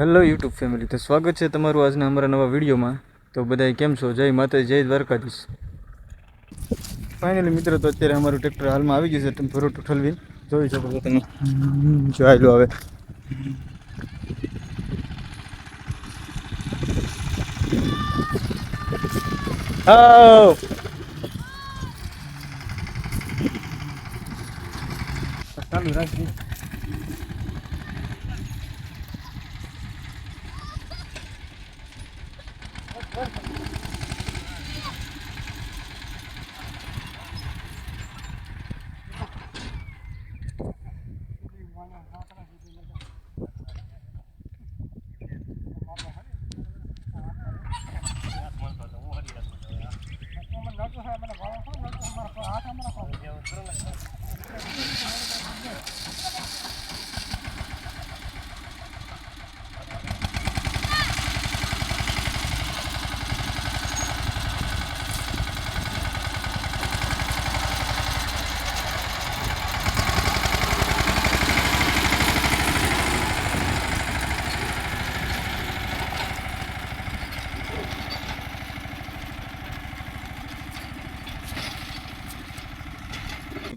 Hello YouTube family, તો સ્વાગત છે તમારું આજના અમારા નવા વિડીયોમાં. તો બધાય કેમ છો? જય માતાજી, જય દ્વારકાધીશ. ફાઇનલી મિત્રો, તો અત્યારે અમારું ટ્રેક્ટર હાલમાં આવી ગયું છે. તમે ભરોટો ઠલવી જોઈ શકો છો. તમે જોઈ લો હવે. હા, ચાલુ રાખી.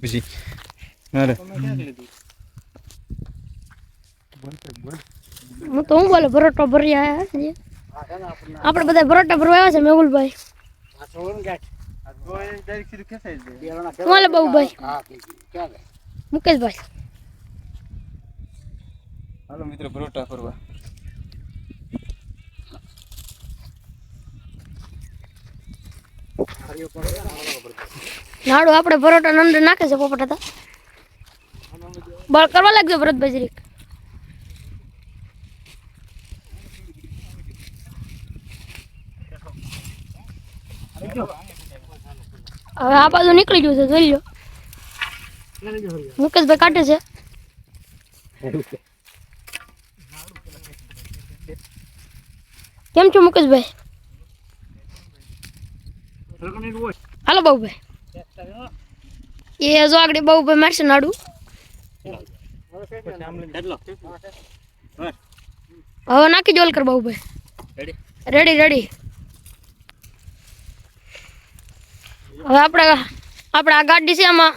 પછી અરે હું તો હું બોલે ભરોટો ભરી આવ્યા છે. આપણે બધા ભરોટા ભરવા આવ્યા છે. મેહુલભાઈ બાબુભાઈ મુકેશભાઈ. હાલો મિત્રો, પરોઠા ફરવા. નાડું આપણે ભરોટા નંદર નાખે છે. પોપટ હતા બળ કરવા લાગજો ભરતભાઈ જરીક. હવે આ બાજુ નીકળી ગયું છે, જોઈ લો. મુકેશભાઈ કાઢે છે. કેમ છો મુકેશભાઈ? હાલો બાબુભાઈ. એ જો આગળ બાબુભાઈ મારશે નાડું. હવે નાખી જોલ કર બાબુભાઈ. Ready ready. હવે આપણે આ ગાડી છે, આમાં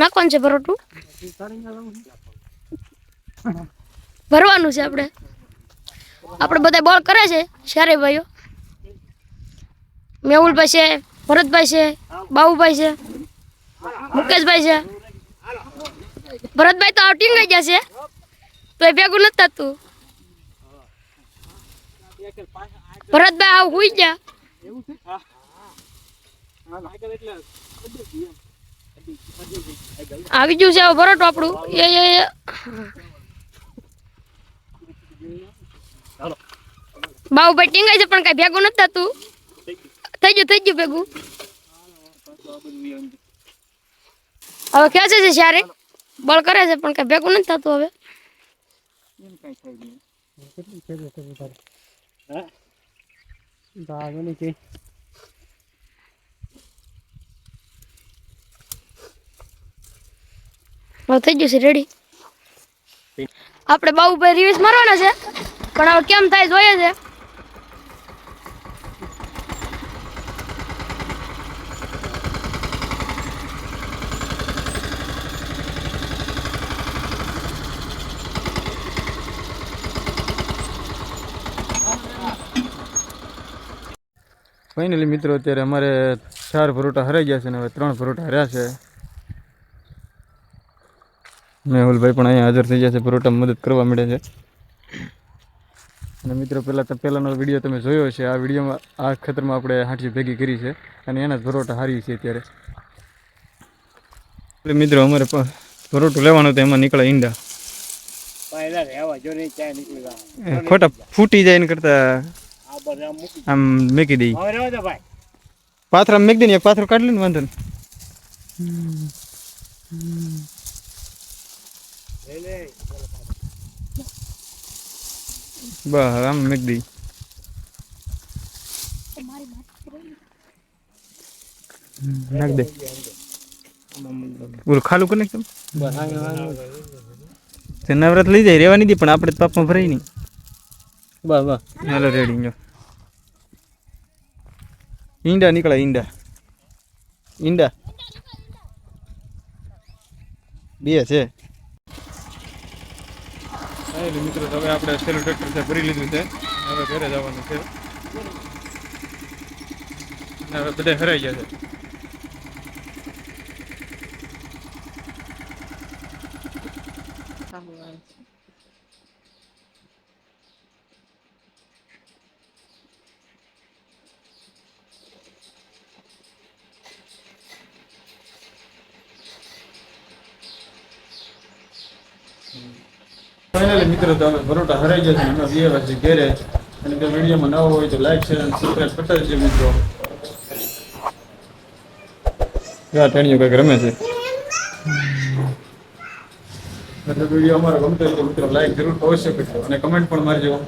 નાખવાનું છે ભરોટું. ભરવાનું છે. આપણે બધા બોલ કરે છે. સારે ભાઈઓ મેહુલભાઈ છે, ભરતભાઈ છે, બાબુભાઈ છે, મુકેશભાઈ છે. ભરતભાઈ તો આ ટીંગાઈ ગયા છે, તો એ ભેગું નથી થતું. ભરતભાઈ આવ હુઈ ગયા. આવી ગયું છે હવે ભરોટો આપણું. બાબુભાઈ ટીંગાઈ છે પણ કઈ ભેગું નથી થતું. થઈ ગયું ભેગું. હવે ખેંચે છે સારે, બળ કરે છે પણ કઈ ભેગું નથી થતું. હવે થઈ ગયું છે રેડી. આપણે બાબુભાઈ રિવ્યુઝ મારવાના છે, પણ હવે કેમ થાય જોઈએ છે. ફાઇનલી મિત્રો, અત્યારે અમારે 4 પરોઠા હરાઈ ગયા છે ને હવે 3 પરોઠા હર્યા છે. મેહુલભાઈ પણ અહીંયા હાજર થઈ ગયા છે, પરોઠા મદદ કરવા મળે છે. અને મિત્રો, પહેલાંનો વિડીયો તમે જોયો છે. આ વિડીયોમાં આ ખેતરમાં આપણે હાંઠી ભેગી કરી છે અને એના જ પરોઠા હારી છે અત્યારે. મિત્રો, અમારે પરોઠું લેવાનું તો એમાં નીકળે ઈંડા. ખોટા ફૂટી જાય ને કરતા આમ મેકી દઈ. પાથરા મેકી દઈ ને, એક પાથરો કાઢી લે ને, વાંધો ને. બસ આમ મેકી દઈ. નાખ દે. બોલ ખાલું કરી નાખ. તમે નવરાત લઈ જાય, રેવા નહીં દે, પણ આપણે પાપમાં ભરાય નહીં. બસ બસ હાલો રેડી જો ઈંડા નીકળે ઈંડા બે છે મિત્રો હવે આપણે છેલ્લું ટ્રેક્ટર ભરી લીધું છે હવે ઘરે જવાનું છે હવે બધા હરાઈ ગયા છે ફાઇનલી મિત્રો તો અમે પરોઠા હરાઈ ગયા છે અમે 2 વાગે ઘેરે અને જો વિડીયોમાં નવો હોય તો લાઈક શેર અને સબસ્ક્રાઇબ કરતા રહેજો મિત્રો ટેણીઓ કંઈક રમે છે વિડીયો અમારો ગમતો હોય તો મિત્રો લાઈક જરૂર અવશ્ય કરજો અને કમેન્ટ પણ મારજો